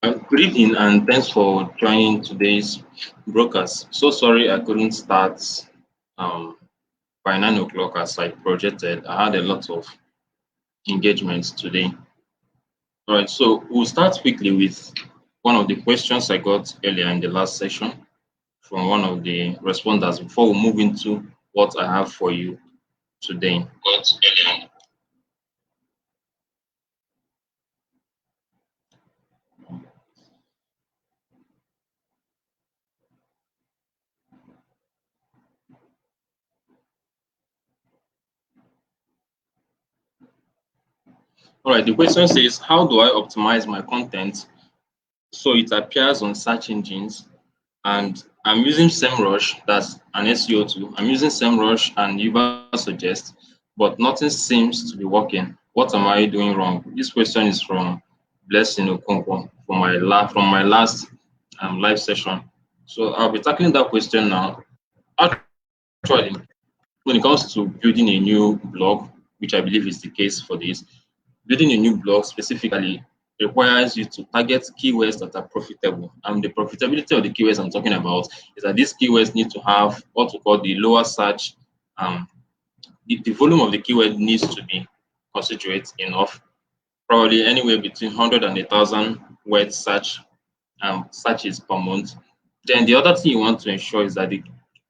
Good evening and thanks for joining today's broadcast. So sorry I couldn't start um, by 9 o'clock as I projected. I had a lot of engagements today. All right, so we'll start quickly with one of the questions I got earlier in the last session from one of the responders before we move into what I have for you today. All right, the question says, how do I optimize my content so it appears on search engines? And I'm using SEMRush, that's an SEO tool. I'm using SEMrush and UberSuggest, but nothing seems to be working. What am I doing wrong? This question is from Blessing Okonkwo from my last live session. So I'll be tackling that question now. Actually, when it comes to building a new blog, which I believe is the case for this, building a new blog specifically requires you to target keywords that are profitable. And the profitability of the keywords I'm talking about is that these keywords need to have what we call the lower search. Um, the volume of the keyword needs to be considerate enough, probably anywhere between 100 and 1,000 word searches per month. Then the other thing you want to ensure is that the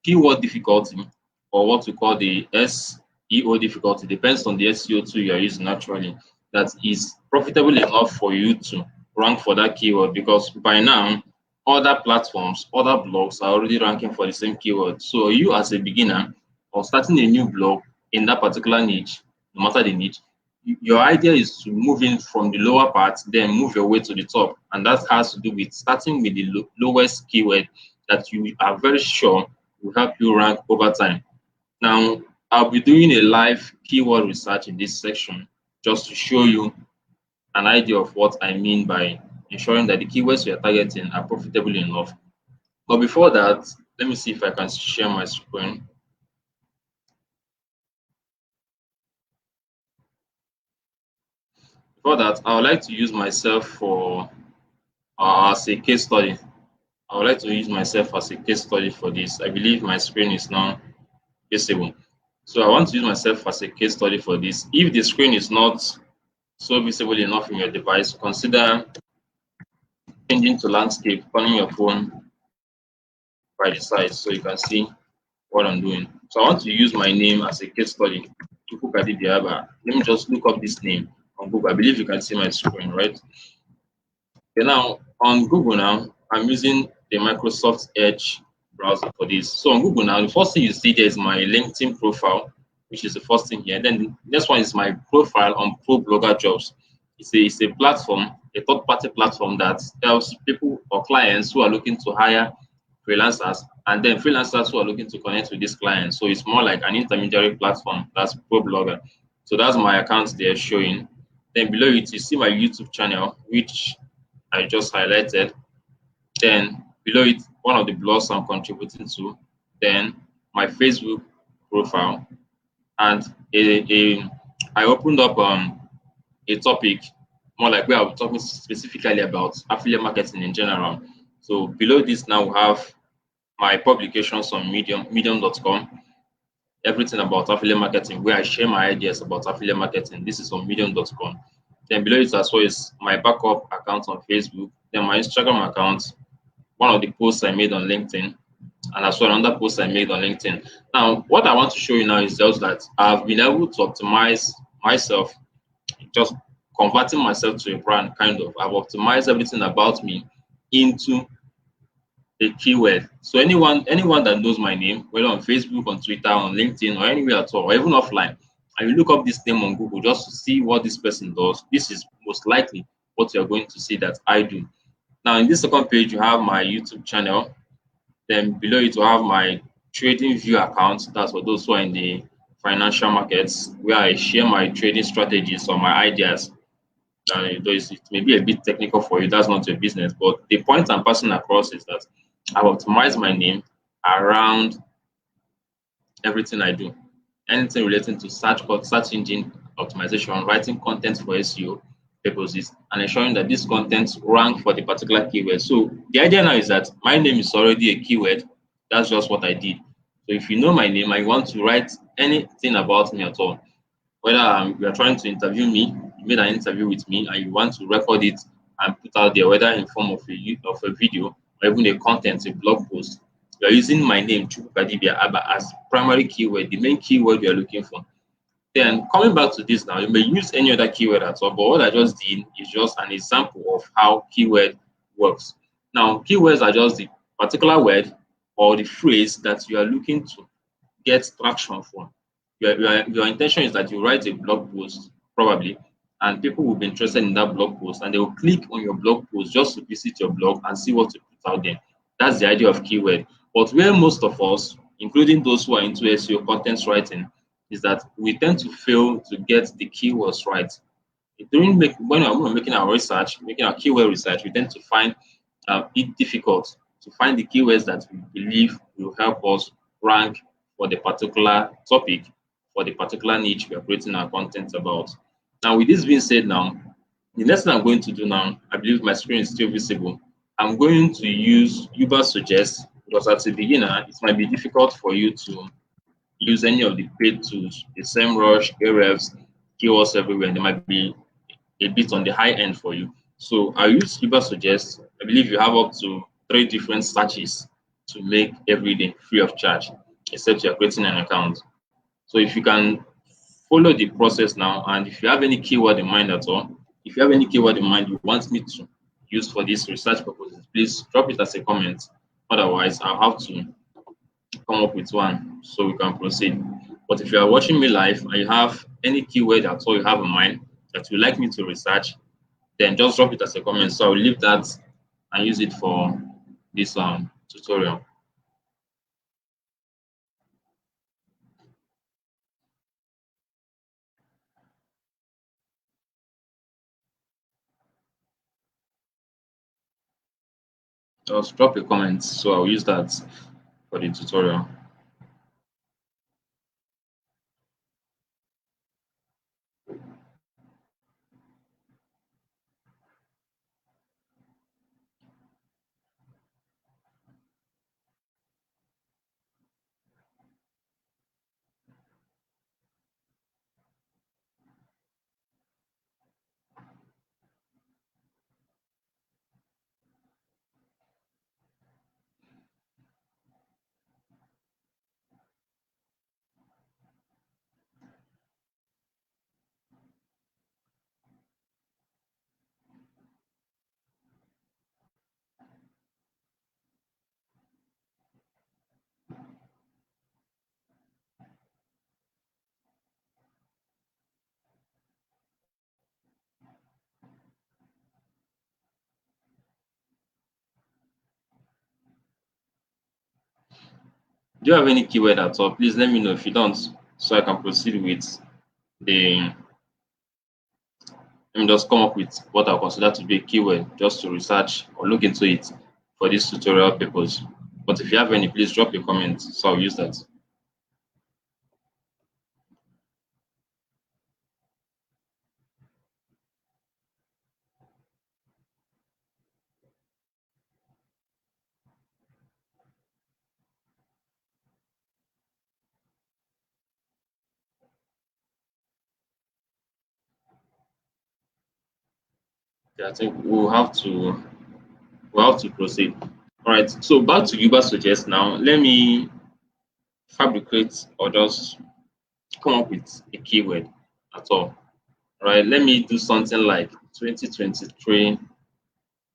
keyword difficulty, or what we call the SEO difficulty, depends on the SEO tool you are using naturally, that is profitable enough for you to rank for that keyword, because by now other platforms, other blogs are already ranking for the same keyword. So you as a beginner or starting a new blog in that particular niche, no matter the niche, your idea is to move in from the lower part, then move your way to the top. And that has to do with starting with the lowest keyword that you are very sure will help you rank over time. Now, I'll be doing a live keyword research in this section just to show you an idea of what I mean by ensuring that the keywords you're targeting are profitable enough. But before that, let me see if I can share my screen. Before that, I would like to use myself for as a case study. I would like to use myself as a case study for this. I believe my screen is now visible. So I want to use myself as a case study for this. If the screen is not so visible enough in your device, consider changing to landscape, turning your phone by the side so you can see what I'm doing. So I want to use my name as a case study. Chukwukadi Biaba. Let me just look up this name on Google. I believe you can see my screen, right? Okay, now on Google now, I'm using the Microsoft Edge browser for this. So on Google now, the first thing you see there is my LinkedIn profile, which is the first thing here. Then the next one is my profile on Pro Blogger Jobs. It's a platform, a third-party platform that helps people or clients who are looking to hire freelancers, and then freelancers who are looking to connect with these clients. So it's more like an intermediary platform. That's Pro Blogger. So that's my account there showing. Then below it, you see my YouTube channel, which I just highlighted. Then below it, one of the blogs I'm contributing to. Then my Facebook profile, and I opened up a topic more like where I'll be talking specifically about affiliate marketing in general. So below this now we have my publications on medium.com, everything about affiliate marketing, where I share my ideas about affiliate marketing. This is on medium.com. Then below it as well is my backup account on Facebook, then my Instagram account, one of the posts I made on LinkedIn, and as well another post I made on LinkedIn. Now, what I want to show you now is just that I've been able to optimize myself, just converting myself to a brand, kind of. I've optimized everything about me into a keyword. So anyone that knows my name, whether on Facebook, on Twitter, on LinkedIn, or anywhere at all, or even offline, and you look up this name on Google just to see what this person does, this is most likely what you're going to see that I do. Now, in this second page, you have my YouTube channel. Then below it, you have my trading view account. That's for those who are in the financial markets, where I share my trading strategies or my ideas. Though it may be a bit technical for you, that's not your business. But the point I'm passing across is that I've optimized my name around everything I do. Anything relating to search engine optimization, writing content for SEO, purposes and ensuring that this content rank for the particular keyword. So the idea now is that my name is already a keyword. That's just what I did. So if you know my name and you want to write anything about me at all, whether you are trying to interview me, you made an interview with me and you want to record it and put out there, whether in form of a video or even a content, a blog post, you are using my name, Chukwukadibia Abba, as primary keyword, the main keyword you are looking for. Then coming back to this now, you may use any other keyword at all, but what I just did is just an example of how keyword works. Now, keywords are just the particular word or the phrase that you are looking to get traction from. Your intention is that you write a blog post, probably, and people will be interested in that blog post and they will click on your blog post just to visit your blog and see what you put out there. That's the idea of keyword. But where most of us, including those who are into SEO content writing, is that we tend to fail to get the keywords right. When we're making our research, making our keyword research, we tend to find it difficult to find the keywords that we believe will help us rank for the particular topic, for the particular niche we are creating our content about. Now, with this being said, now the next thing I'm going to do now, I believe my screen is still visible. I'm going to use UberSuggest because as a beginner, it might be difficult for you to use any of the paid tools, the SEMRush, Ahrefs, keywords everywhere. They might be a bit on the high end for you. So I use UberSuggest. I believe you have up to 3 different searches to make every day free of charge, except you're creating an account. So if you can follow the process now, and if you have any keyword in mind at all, if you have any keyword in mind you want me to use for this research purposes, please drop it as a comment. Otherwise, I'll have to come up with one so we can proceed. But if you are watching me live and you have any keyword at all you have in mind that you'd like me to research, then just drop it as a comment. So I'll leave that and use it for this tutorial. Just drop a comment. So I'll use that for the tutorial. Do you have any keyword at all? Please let me know if you don't, so I can proceed with the. Let me just come up with what I consider to be a keyword just to research or look into it for this tutorial purpose. But if you have any, please drop a comment so I'll use that. Okay, I think we'll have to proceed. All right. So back to UberSuggest now. Let me fabricate or just come up with a keyword at all. All right. Let me do something like 2023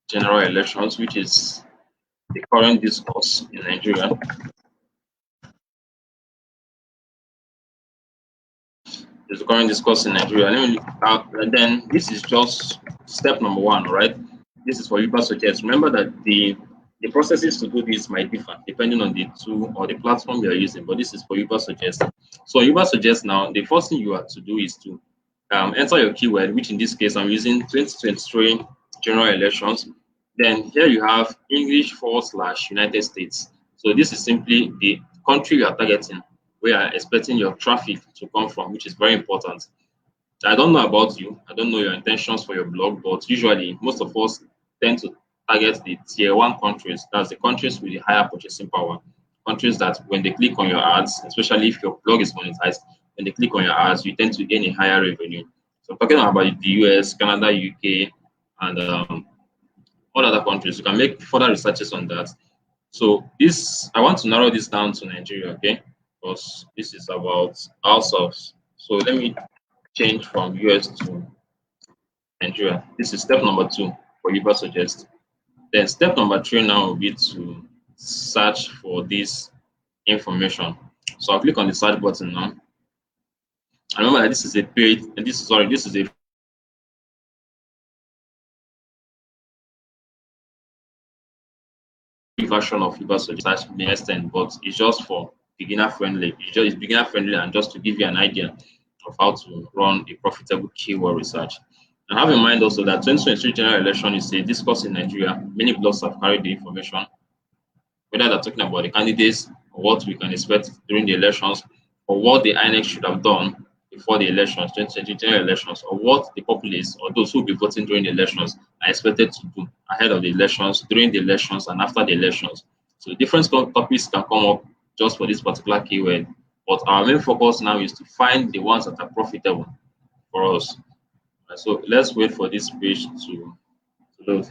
general elections, which is the current discourse in Nigeria. There's a current discourse in Nigeria. And then this is just step number one, all right? This is for UberSuggest. Remember that the processes to do this might differ depending on the tool or the platform you're using, but this is for UberSuggest. So UberSuggest now, the first thing you have to do is to enter your keyword, which in this case I'm using 2023 general elections. Then here you have English/United States. So this is simply the country you are targeting, where you are expecting your traffic to come from, which is very important. I don't know about you. I don't know your intentions for your blog, but usually most of us tend to target the tier one countries. That's the countries with the higher purchasing power. Countries that when they click on your ads, especially if your blog is monetized, when they click on your ads, you tend to gain a higher revenue. So I'm talking about the US, Canada, UK, and all other countries. You can make further researches on that. So this, I want to narrow this down to Nigeria, okay? Because this is about ourselves. So let me change from US to Nigeria. This is step number two for UberSuggest. Then step number three now will be to search for this information. So I'll click on the search button now. And remember that this is a paid, and this is a free version of UberSuggest may extend, but it's just for beginner friendly. It's beginner friendly and just to give you an idea of how to run a profitable keyword research. And have in mind also that 2023 general election is a discourse in Nigeria. Many blogs have carried the information, whether they're talking about the candidates or what we can expect during the elections or what the INEC should have done before the elections, 2020 general elections, or what the populace or those who will be voting during the elections are expected to do ahead of the elections, during the elections, and after the elections. So different topics can come up just for this particular keyword, but our main focus now is to find the ones that are profitable for us. So let's wait for this page to load.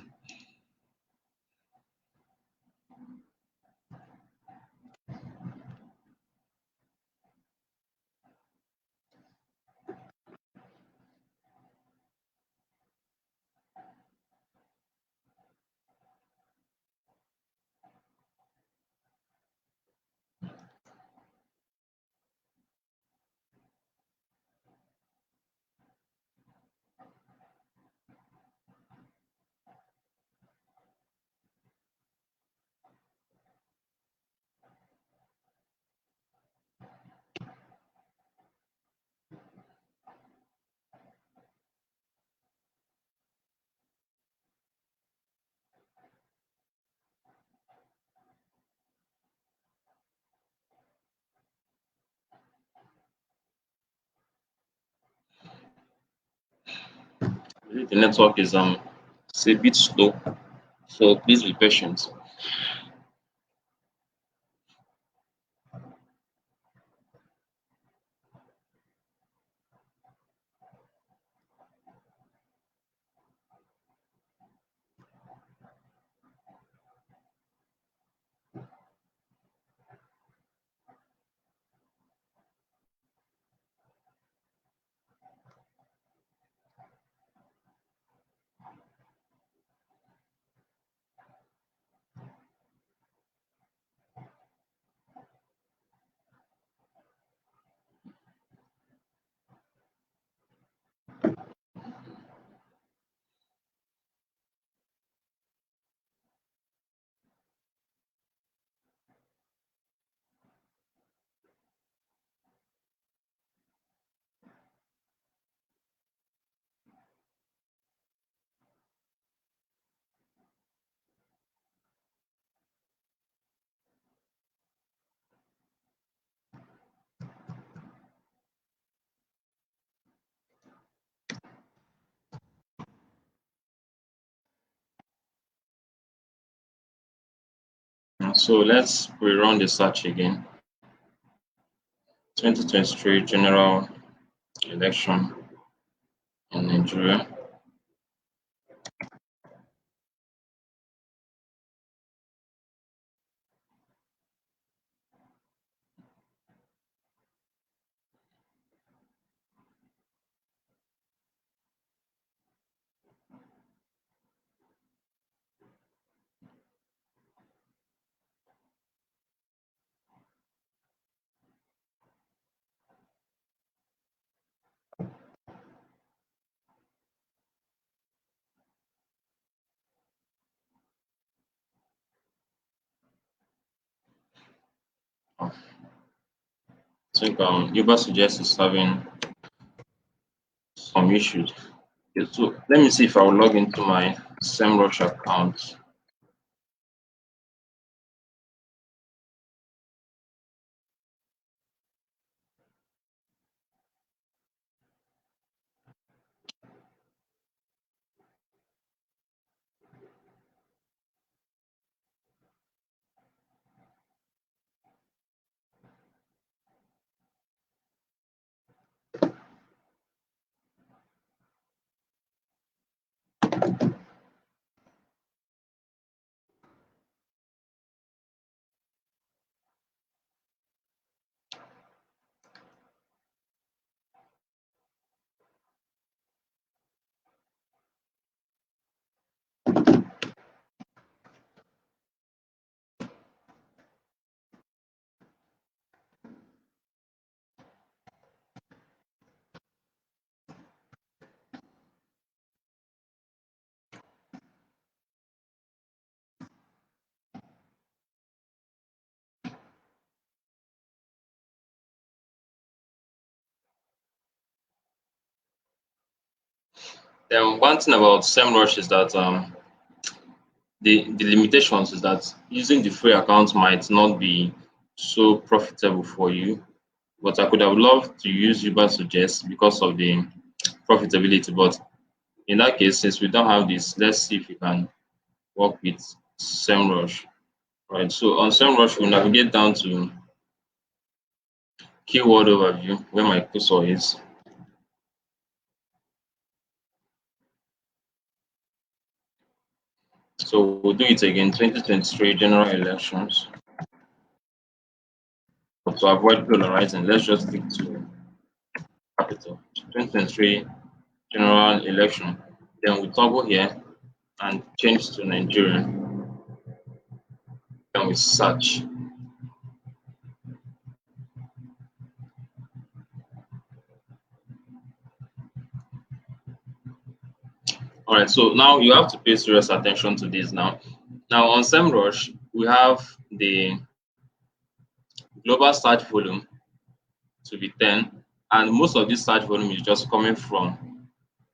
The network is it's a bit slow, so please be patient. So let's rerun the search again. 2023 general election in Nigeria. I think UberSuggest is having some issues. Okay, so let me see if I will log into my SEMRush account. Then one thing about SEMrush is that the limitations is that using the free account might not be so profitable for you. But I could have loved to use UberSuggest because of the profitability. But in that case, since we don't have this, let's see if we can work with SEMrush. Right. So on SEMrush, we navigate down to keyword overview where my cursor is. So we'll do it again, 2023 general elections. But to avoid polarizing, let's just stick to capital. 2023 general election. Then we toggle here and change to Nigeria. Then we search. All right, so now you have to pay serious attention to this now. Now on SEMrush, we have the global search volume to be 10, and most of this search volume is just coming from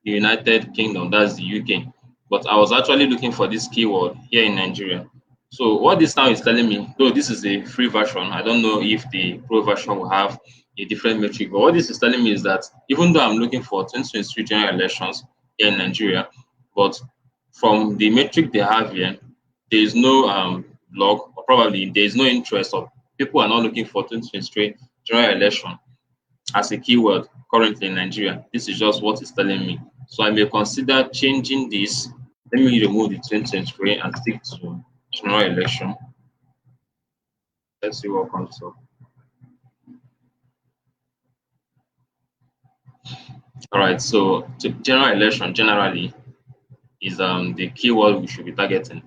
the United Kingdom, that's the UK. But I was actually looking for this keyword here in Nigeria. So what this now is telling me, though this is a free version, I don't know if the pro version will have a different metric, but what this is telling me is that even though I'm looking for 2023 general elections here in Nigeria, but from the metric they have here, there is no blog, or probably there is no interest, of people are not looking for 2023 general election as a keyword currently in Nigeria. This is just what it's telling me. So I may consider changing this. Let me remove the 2023 and stick to general election. Let's see what comes up. All right, so general election generally is the keyword we should be targeting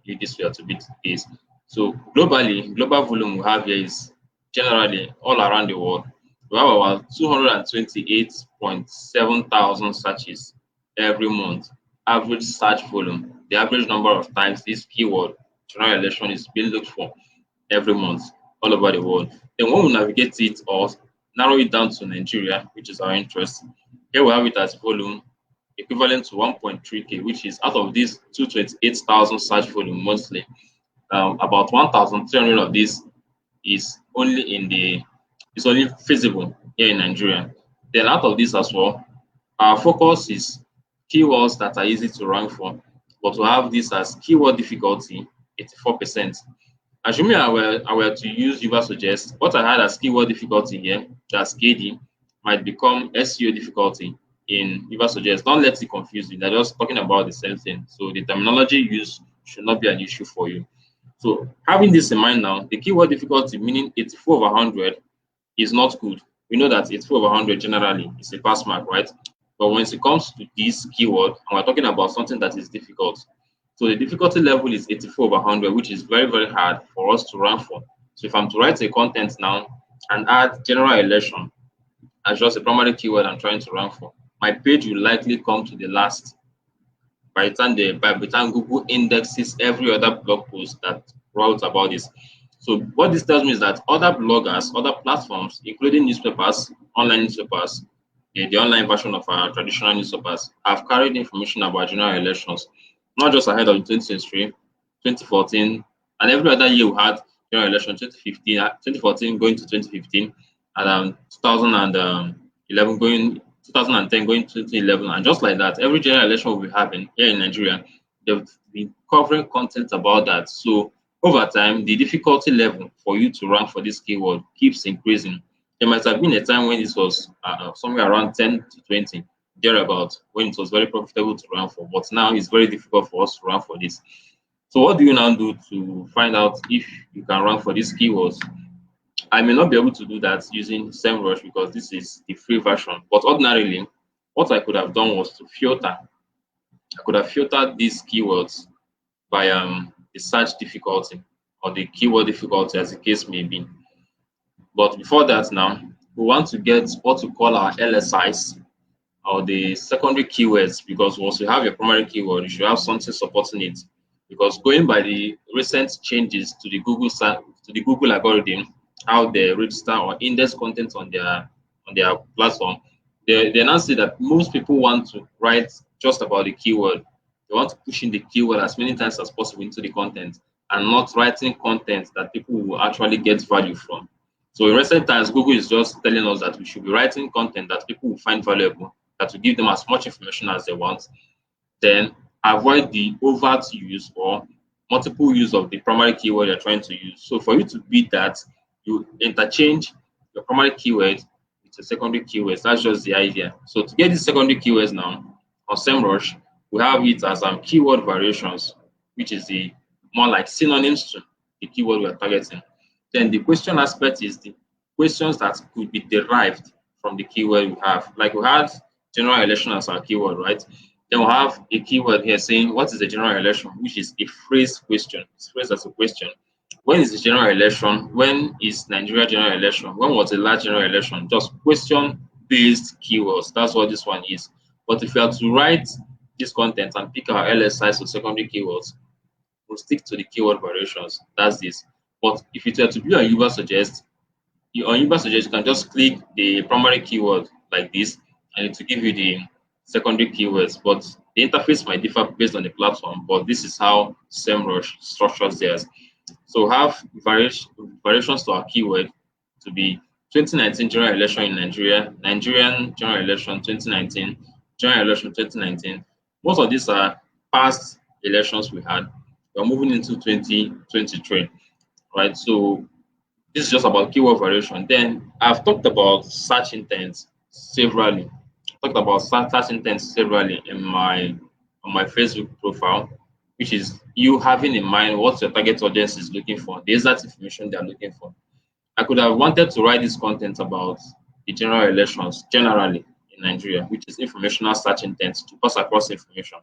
if this were to be the case. So globally, global volume we have here is generally all around the world. We have about 228.7 thousand searches every month. Average search volume, the average number of times this keyword general election is being looked for every month all over the world. Then when we navigate it or narrow it down to Nigeria, which is our interest, here we have it as volume equivalent to 1.3K, which is out of these 228,000 search volume monthly, about 1,300 of this is only in the is only feasible here in Nigeria. Then out of this as well, our focus is keywords that are easy to rank for, but to have this as keyword difficulty, 84%. Assuming I were to use UberSuggest, what I had as keyword difficulty here, that's KD, might become SEO difficulty in UberSuggest. Don't let it confuse you. They're just talking about the same thing. So the terminology used should not be an issue for you. So having this in mind now, the keyword difficulty, meaning 84 over 100, is not good. We know that 84 over 100 generally is a pass mark, right? But when it comes to this keyword, and we're talking about something that is difficult, so the difficulty level is 84 over 100, which is very, very hard for us to rank for. So if I'm to write a content now and add general election as just a primary keyword I'm trying to rank for, my page will likely come to the last by the time Google indexes every other blog post that wrote about this. So what this tells me is that other bloggers, other platforms, including newspapers, online newspapers, the online version of our traditional newspapers, have carried information about general elections, not just ahead of 2023, 2014, and every other year we had general election, 2015, 2014 going to 2015, and 2011 going 2010 going to 2011, and just like that, every general election we'll be having here in Nigeria, they've been covering content about that. So over time, the difficulty level for you to rank for this keyword keeps increasing. There might have been a time when this was somewhere around 10 to 20, thereabout, when it was very profitable to rank for, but now it's very difficult for us to rank for this. So what do you now do to find out if you can rank for these keywords? I may not be able to do that using SEMrush because this is the free version. But ordinarily, what I could have done was to filter. I could have filtered these keywords by the search difficulty or the keyword difficulty, as the case may be. But before that, now we want to get what we call our LSIs or the secondary keywords, because once you have your primary keyword, you should have something supporting it. Because going by the recent changes to the Google algorithm, how they register or index content on their platform, they now say that most people want to write just about the keyword. They want to push in the keyword as many times as possible into the content and not writing content that people will actually get value from. So in recent times, Google is just telling us that we should be writing content that people will find valuable, that will give them as much information as they want. Then avoid the overt use or multiple use of the primary keyword you're trying to use. So for you to beat that, you interchange your primary keyword with your secondary keywords. That's just the idea. So to get these secondary keywords now on SEMrush, we have it as keyword variations, which is the more like synonyms to the keyword we are targeting. Then the question aspect is the questions that could be derived from the keyword we have. Like we had general election as our keyword, right? Then we'll have a keyword here saying what is a general election, which is a phrase question. It's phrased as a question. When is the general election? When is Nigeria general election? When was the last general election? Just question-based keywords. That's what this one is. But if you are to write this content and pick our LSIs or secondary keywords, we'll stick to the keyword variations. That's this. But if it were to be on UberSuggest, on UberSuggest, you can just click the primary keyword like this, and it will give you the secondary keywords. But the interface might differ based on the platform, but this is how SEMrush structures theirs. So have variations to our keyword to be 2019 general election in Nigeria, Nigerian general election 2019, general election 2019. Most of these are past elections we had. We're moving into 2023, right? So this is just about keyword variation. Then I've talked about search intents severally. Talked about search intents severally in my on my Facebook profile, which is you having in mind what your target audience is looking for, the exact information they are looking for. I could have wanted to write this content about the general elections generally in Nigeria, which is informational search intent to pass across information.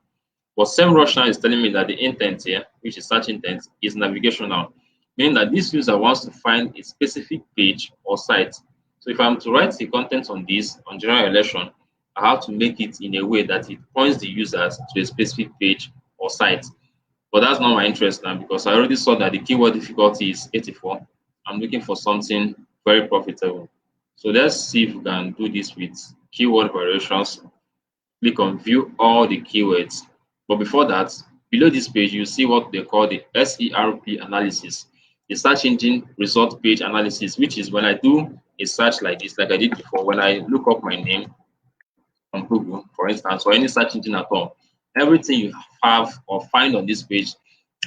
But SEMrush now is telling me that the intent here, which is search intent, is navigational, meaning that this user wants to find a specific page or site. So if I'm to write the content on this, on general election, I have to make it in a way that it points the users to a specific page or site. But that's not my interest now because I already saw that the keyword difficulty is 84. I'm looking for something very profitable. So let's see if we can do this with keyword variations. Click on view all the keywords. But before that, below this page, you see what they call the SERP analysis, the search engine result page analysis, which is when I do a search like this, like I did before, when I look up my name on Google, for instance, or any search engine at all, everything you have or find on this page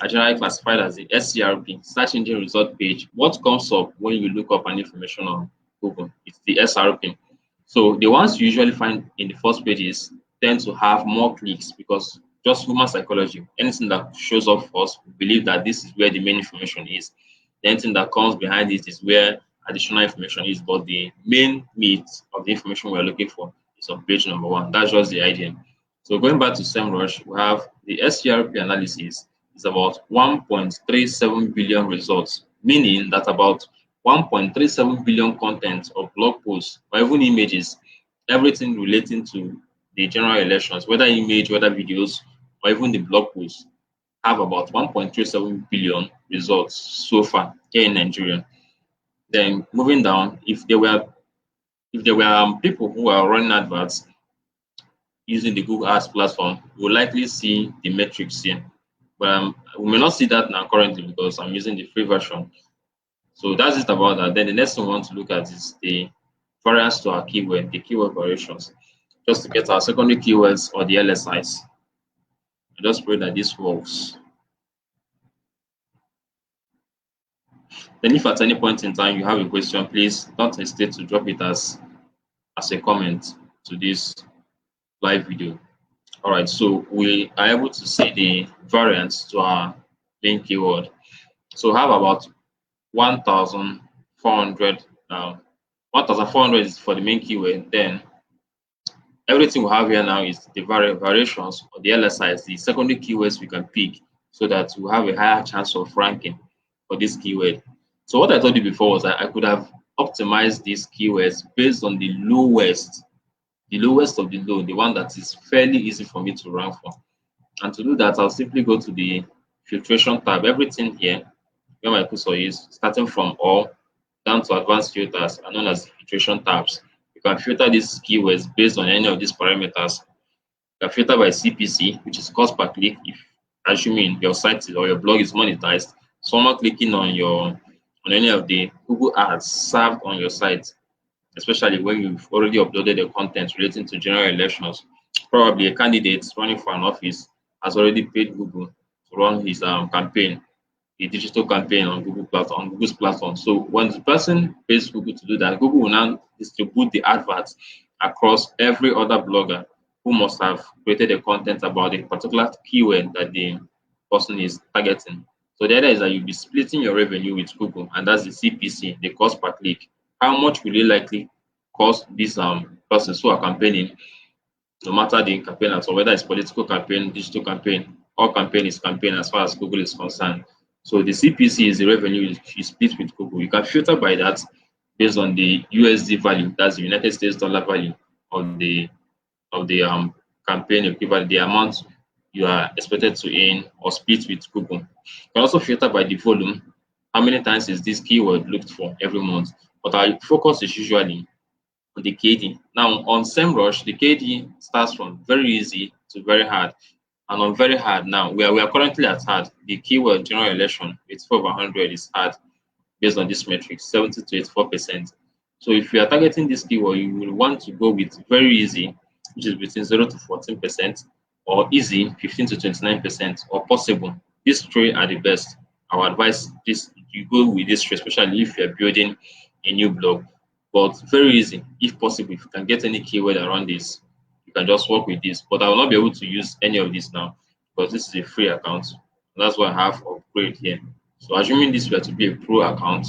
are generally classified as the SERP, search engine result page. What comes up when you look up an information on Google? It's the SRP. So the ones you usually find in the first pages tend to have more clicks because just human psychology, anything that shows up first, we believe that this is where the main information is. Anything that comes behind it is where additional information is, but the main meat of the information we're looking for is on page number 1. That's just the idea. So going back to SEMrush, we have the SERP analysis is about 1.37 billion results, meaning that about 1.37 billion content of blog posts or even images, everything relating to the general elections, whether image, whether videos, or even the blog posts, have about 1.37 billion results so far here in Nigeria. Then moving down, if there were people who are running adverts using the Google Ads platform, we'll likely see the metrics here. But we may not see that now currently because I'm using the free version. So that's it about that. Then the next thing we want to look at is the variance to our keyword, the keyword variations, just to get our secondary keywords or the LSIs. I just pray that this works. Then if at any point in time you have a question, please don't hesitate to drop it as a comment to this live video. All right, so we are able to see the variance to our main keyword. So we have about 1,400. 1,400 is for the main keyword. Then everything we have here now is the variations or the LSIs, the secondary keywords we can pick so that we have a higher chance of ranking for this keyword. So what I told you before was that I could have optimized these keywords based on the lowest of the low, the one that is fairly easy for me to rank for. And to do that, I'll simply go to the filtration tab. Everything here, where my cursor is, starting from all down to advanced filters are known as filtration tabs. You can filter these keywords based on any of these parameters. You can filter by CPC, which is cost per click. If assuming your site or your blog is monetized, someone clicking on any of the Google ads served on your site, especially when you've already uploaded the content relating to general elections. Probably a candidate running for an office has already paid Google to run his campaign, a digital campaign on on Google's platform. So when the person pays Google to do that, Google will now distribute the adverts across every other blogger who must have created a content about a particular keyword that the person is targeting. So the idea is that you'll be splitting your revenue with Google, and that's the CPC, the cost per click. How much will it likely cost these persons who are campaigning, no matter the campaign at all, whether it's political campaign, digital campaign, all campaign is campaign as far as Google is concerned. So the CPC is the revenue you split with Google. You can filter by that based on the USD value, that's the United States dollar value of the campaign equivalent, the amount you are expected to earn or split with Google. You can also filter by the volume. How many times is this keyword looked for every month? But our focus is usually on the KD. Now on SEMRush, the KD starts from very easy to very hard. And on very hard now, we are currently at hard. The keyword general election, it's over 100 is hard based on this metric, 70 to 84%. So if you are targeting this keyword, you will want to go with very easy, which is between 0 to 14%, or easy, 15 to 29%, or possible. These three are the best. I would advise this you go with this three, especially if you're building a new blog. But very easy, if possible, if you can get any keyword around this, you can just work with this. But I will not be able to use any of this now because this is a free account. That's why I have upgrade here. So assuming this were to be a pro account,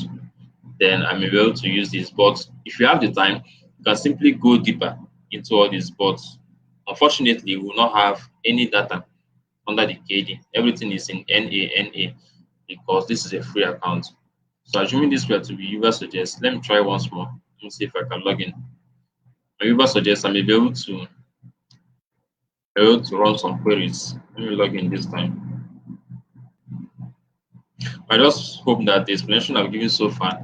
then I may be able to use this. But if you have the time, you can simply go deeper into all this. But unfortunately, we will not have any data under the KD. Everything is in NA because this is a free account. So assuming this were to be UberSuggest, let me try once more. Let me see if I can log in. On UberSuggest, I may be able to run some queries. Let me log in this time. I just hope that the explanation I've given so far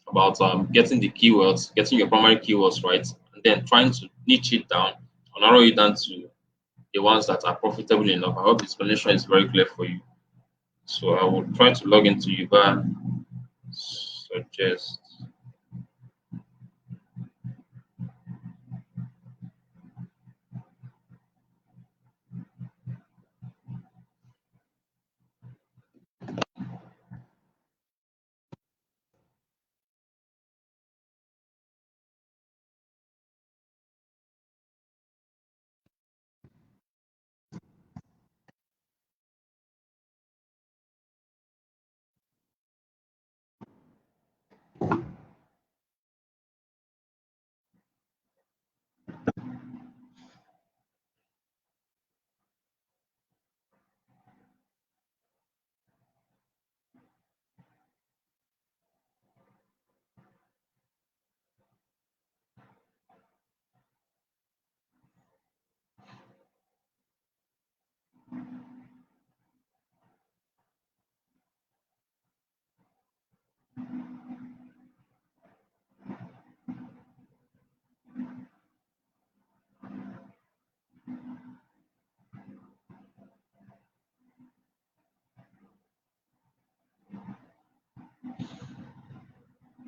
about getting the keywords, getting your primary keywords right, and then trying to niche it down or narrow it down to the ones that are profitable enough. I hope the explanation is very clear for you. So I will try to log into UberSuggest.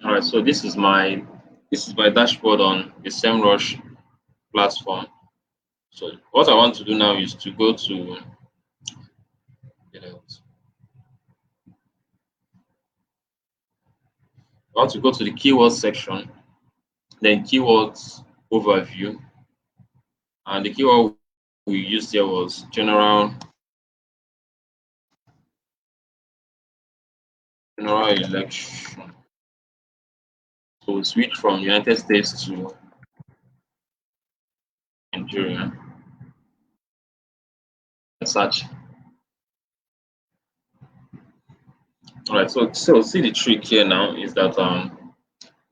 All right, so this is my dashboard on the SEMrush platform. So what I want to do now is to go to I want to go to the keyword section, then keywords overview, and the keyword we used here was general election. So we switch from United States to Nigeria. Search. All right, so see the trick here now is that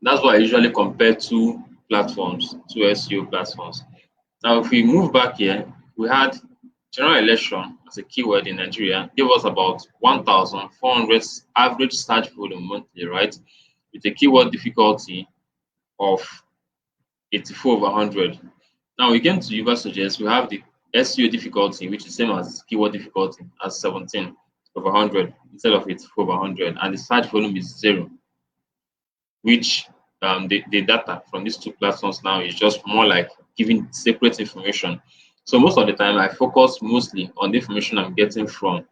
that's why I usually compare two platforms, two SEO platforms. Now, if we move back here, we had general election as a keyword in Nigeria, give us about 1,400 average search volume monthly, right? With a keyword difficulty of 84 over 100. Now we came to UberSuggest, we have the SEO difficulty, which is same as keyword difficulty, as 17 over 100 instead of 84 over 100, and the search volume is 0, which the data from these two platforms now is just more like giving separate information. So most of the time, I focus mostly on the information I'm getting from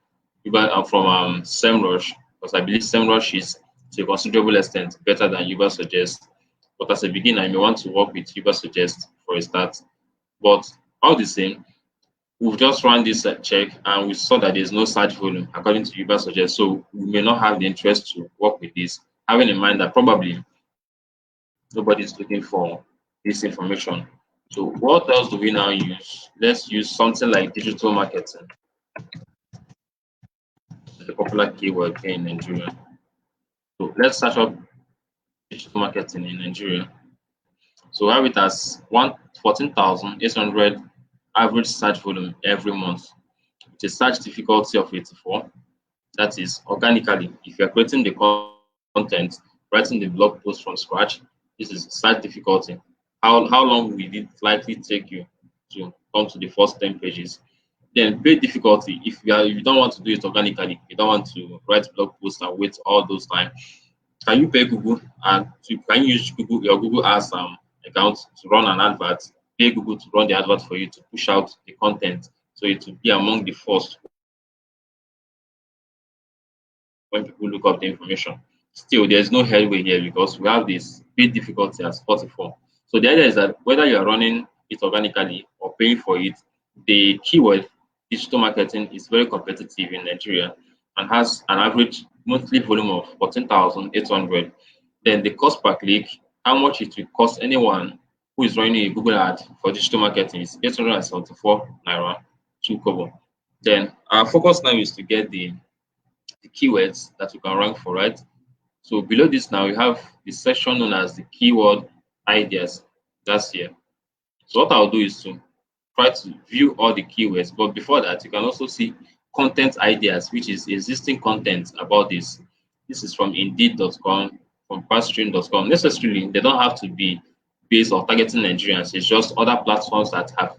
SEMRush, because I believe SEMRush is to a considerable extent better than UberSuggest. But as a beginner, I may want to work with UberSuggest for a start. But all the same, we've just run this check and we saw that there's no search volume according to UberSuggest. So we may not have the interest to work with this, having in mind that probably nobody's looking for this information. So what else do we now use? Let's use something like digital marketing, the popular keyword here in Nigeria. So let's search up digital marketing in Nigeria. So we have it as 14,800 average search volume every month, with a search difficulty of 84. That is organically. If you're creating the content, writing the blog post from scratch, this is search difficulty. How long will it likely take you to come to the first 10 pages? Then paid difficulty. If you don't want to do it organically, you don't want to write blog posts and wait all those time. Can you pay Google and can you use your Google Ads account to run an advert? Pay Google to run the advert for you to push out the content, so it will be among the first when people look up the information. Still, there's no headway here because we have this paid difficulty as 44. So the idea is that whether you are running it organically or paying for it, the keyword digital marketing is very competitive in Nigeria and has an average monthly volume of 14,800. Then the cost per click, how much it will cost anyone who is running a Google ad for digital marketing is 874 naira, 2 kobo. Then our focus now is to get the keywords that you can rank for, right? So below this now we have the section known as the keyword ideas. That's here. So what I'll do is to try to view all the keywords, but before that you can also see content ideas, which is existing content about this. This is from indeed.com, from pastream.com. Necessarily they don't have to be based on targeting Nigerians. It's just other platforms that have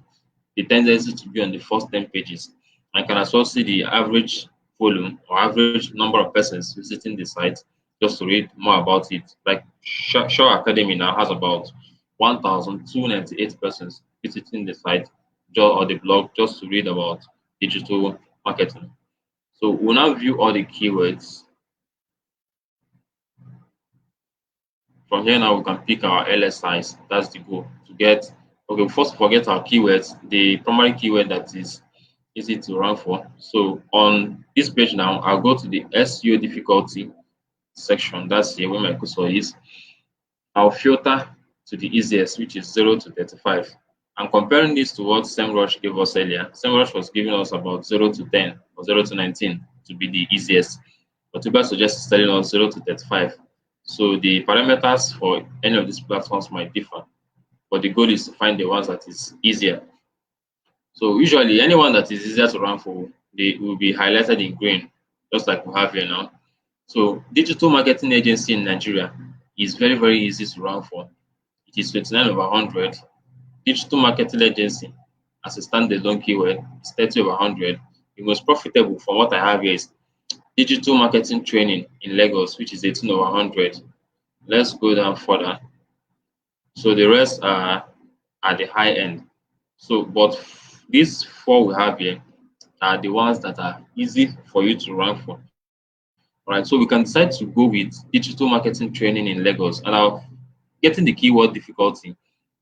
the tendency to be on the first 10 pages. I can as well see the average volume or average number of persons visiting the site just to read more about it. Like Shaw Academy now has about 1,298 persons visiting the site or the blog just to read about digital marketing. So we'll now view all the keywords. From here now we can pick our LSIs. That's the goal to get. Okay, first forget our keywords, the primary keyword that is easy to run for. So on this page now, I'll go to the SEO difficulty section. That's here where my cursor is. I'll filter to the easiest, which is 0 to 35. I'm comparing this to what SEMRush gave us earlier. SEMRush was giving us about 0 to 10 or 0 to 19 to be the easiest. But UberSuggest is telling us 0 to 35. So the parameters for any of these platforms might differ. But the goal is to find the ones that is easier. So usually anyone that is easier to run for, they will be highlighted in green, just like we have here now. So digital marketing agency in Nigeria is very, very easy to run for. It is 29 over 100. Digital marketing agency as a standalone keyword is 30 over 100. The most profitable from what I have here is digital marketing training in Lagos, which is 18 over 100. Let's go down further. So the rest are at the high end. So, but these four we have here are the ones that are easy for you to rank for. All right, so we can decide to go with digital marketing training in Lagos, and our getting the keyword difficulty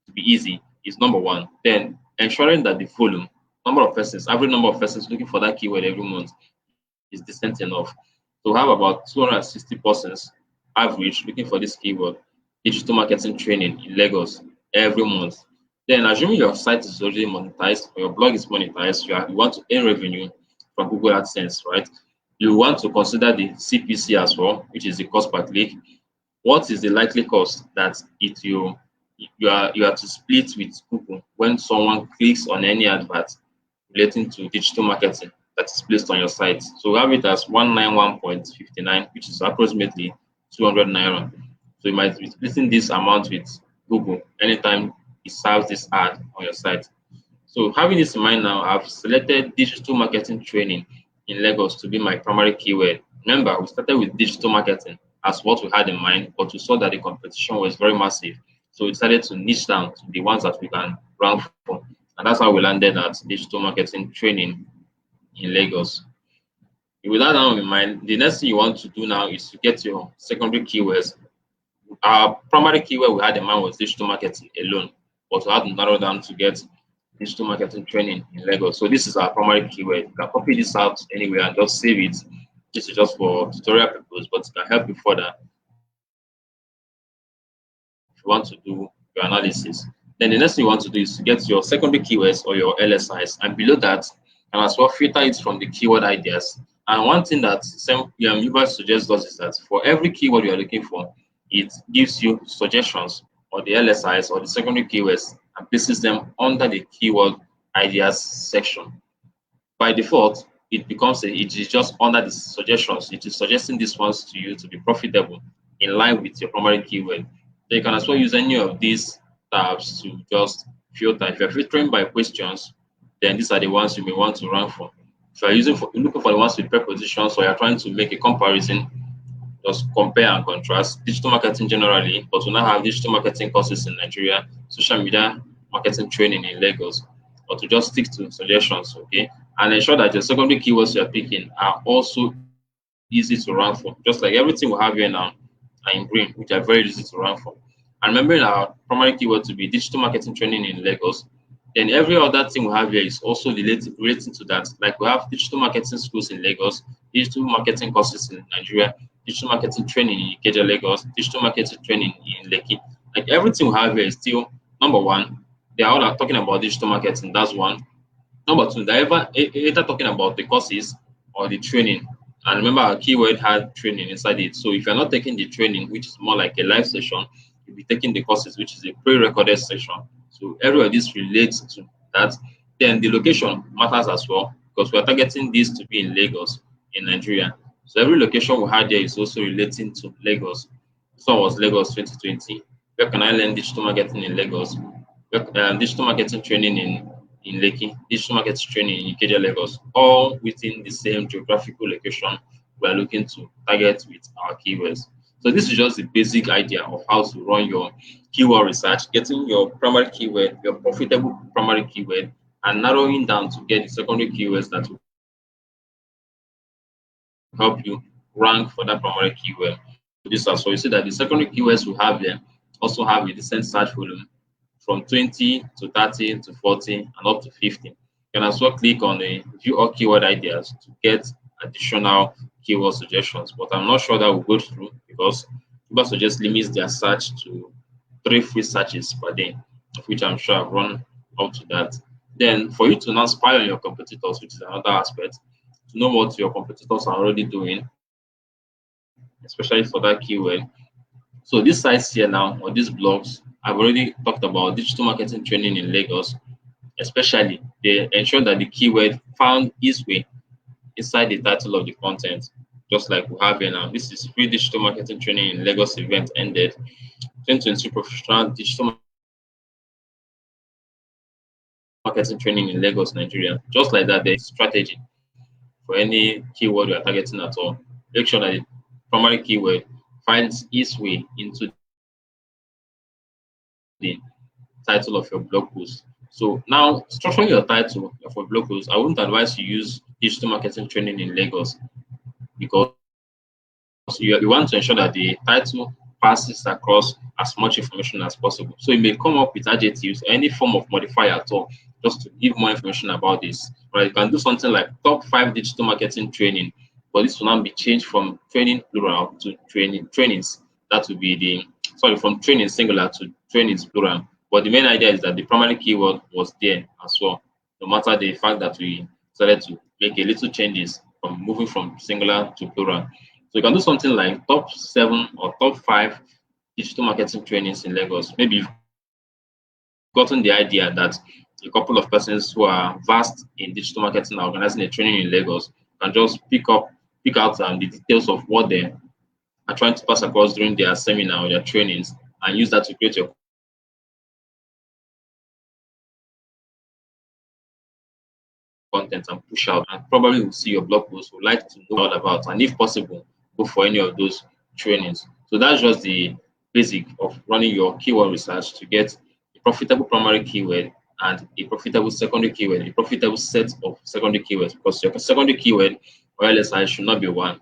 to be easy is number one. Then ensuring that the volume, number of persons, average number of persons looking for that keyword every month is decent enough. So we have about 260 persons average looking for this keyword, digital marketing training in Lagos every month. Then assuming your site is already monetized or your blog is monetized, you want to earn revenue from Google AdSense, right? You want to consider the CPC as well, which is the cost per click. What is the likely cost that you are to split with Google when someone clicks on any advert relating to digital marketing that is placed on your site? So we have it as 191.59, which is approximately 200 naira. So you might be splitting this amount with Google anytime it serves this ad on your site. So having this in mind now, I've selected digital marketing training in Lagos to be my primary keyword. Remember, we started with digital marketing as what we had in mind, but we saw that the competition was very massive. So we decided to niche down to the ones that we can rank for. And that's how we landed at digital marketing training in Lagos. With that now in mind, the next thing you want to do now is to get your secondary keywords. Our primary keyword we had in mind was digital marketing alone, but we had to narrow down to get digital marketing training in Lagos. So this is our primary keyword. You can copy this out anywhere and just save it. This is just for tutorial purpose, but it can help you further if you want to do your analysis. Then the next thing you want to do is to get your secondary keywords or your LSIs, and below that, and as well filter it from the keyword ideas. And one thing that UberSuggest does is that for every keyword you are looking for, it gives you suggestions or the LSIs or the secondary keywords and places them under the keyword ideas section. By default, it is just under the suggestions. It is suggesting these ones to you to be profitable in line with your primary keyword. So you can as well use any of these tabs to just filter. If you're filtering by questions, then these are the ones you may want to rank for. If you're looking for the ones with prepositions or you're trying to make a comparison, just compare and contrast digital marketing generally, but we now have digital marketing courses in Nigeria, social media marketing training in Lagos, or to just stick to suggestions, okay? And ensure that your secondary keywords you're picking are also easy to rank for. Just like everything we have here now are in green, which are very easy to rank for. And remembering our primary keyword to be digital marketing training in Lagos, then every other thing we have here is also relating to that. Like we have digital marketing schools in Lagos, digital marketing courses in Nigeria, digital marketing training in Ikeja, Lagos, digital marketing training in Lekki. Like everything we have here is still number one. They are all talking about digital marketing. That's one. Number two, they're either talking about the courses or the training. And remember, our keyword had training inside it. So if you're not taking the training, which is more like a live session, you'll be taking the courses, which is a pre-recorded session. So every of this relates to that. Then the location matters as well because we are targeting this to be in Lagos, in Nigeria. So every location we had there is also relating to Lagos. This one was Lagos 2020. Where can I learn digital marketing in Lagos? Digital marketing training in Lekki, digital marketing training in Ikeja, Lagos, all within the same geographical location we are looking to target with our keywords. So this is just the basic idea of how to run your keyword research, getting your primary keyword, your profitable primary keyword, and narrowing down to get the secondary keywords that will help you rank for that primary keyword. So you see that the secondary keywords we have there also have a decent search volume from 20 to 30 to 40 and up to 50. You can as well click on the view all keyword ideas to get additional keyword suggestions, but I'm not sure that will go through because UberSuggest limits their search to 3 free searches per day, of which I'm sure I've run up to that. Then for you to now spy on your competitors, which is another aspect, to know what your competitors are already doing, especially for that keyword. So these sites here now, or these blogs, I've already talked about digital marketing training in Lagos, especially they ensure that the keyword found its way inside the title of the content, just like we have here now. This is free digital marketing training in Lagos event ended, 2022 professional digital marketing training in Lagos, Nigeria. Just like that, there's strategy for any keyword you are targeting at all. Make sure that the primary keyword finds its way into the title of your blog post. So now structuring your title of your blog post, I wouldn't advise you use digital marketing training in Lagos because you want to ensure that the title passes across as much information as possible. So you may come up with adjectives or any form of modifier at all just to give more information about this. Right? You can do something like top 5 digital marketing training, but this will now be changed from training plural to trainings. That will be from training singular to trainings plural. But the main idea is that the primary keyword was there as well, no matter the fact that we started to make a little changes from moving from singular to plural. So you can do something like top 7 or top 5 digital marketing trainings in Lagos. Maybe you've gotten the idea that a couple of persons who are vast in digital marketing are organizing a training in Lagos and just pick out the details of what they are trying to pass across during their seminar or their trainings and use that to create your content and push out, and probably will see your blog post, would like to know all about, and if possible, go for any of those trainings. So that's just the basic of running your keyword research to get a profitable primary keyword and a profitable secondary keyword, a profitable set of secondary keywords, because your secondary keyword or LSI should not be one.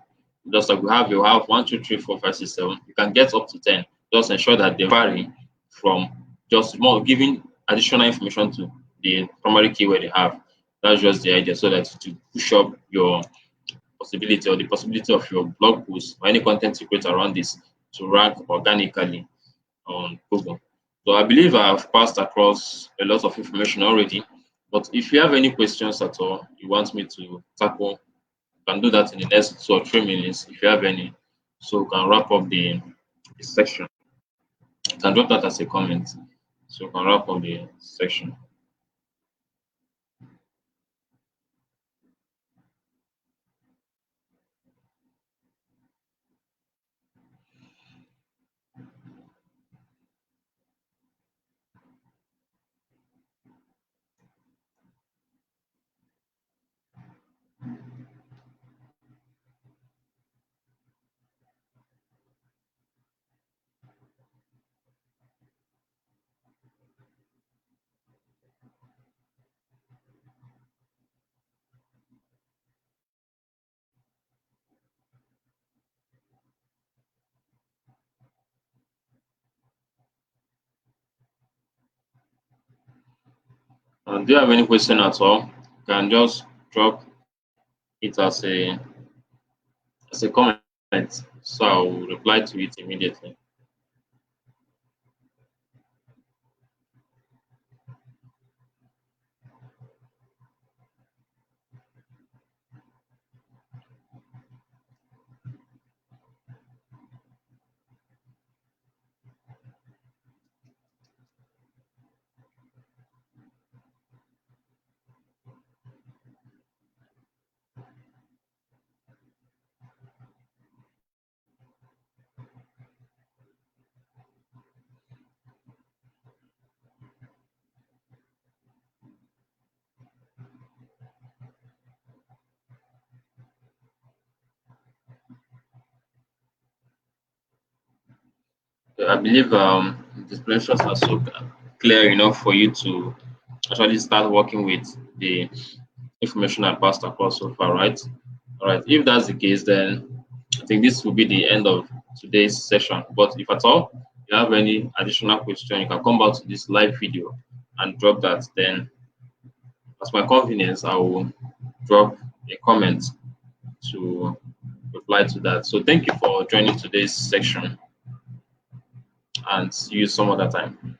Just like you have 1, 2, 3, 4, 5, 6, 7. You can get up to 10. Just ensure that they vary from just more giving additional information to the primary keyword you have. That's just the idea, so that to push up your possibility or the possibility of your blog post or any content you create around this to rank organically on Google. So I believe I've passed across a lot of information already. But if you have any questions at all you want me to tackle, you can do that in the next 2 or 3 minutes if you have any. So we can wrap up the section. You can drop that as a comment. So we can wrap up the section. Do you have any question at all? You can just drop it as a comment, so I'll reply to it immediately. I believe the explanations are so clear enough for you to actually start working with the information I passed across so far, right? All right. If that's the case, then I think this will be the end of today's session. But if at all you have any additional question, you can come back to this live video and drop that. Then, as my convenience, I will drop a comment to reply to that. So thank you for joining today's section, and see you some other time.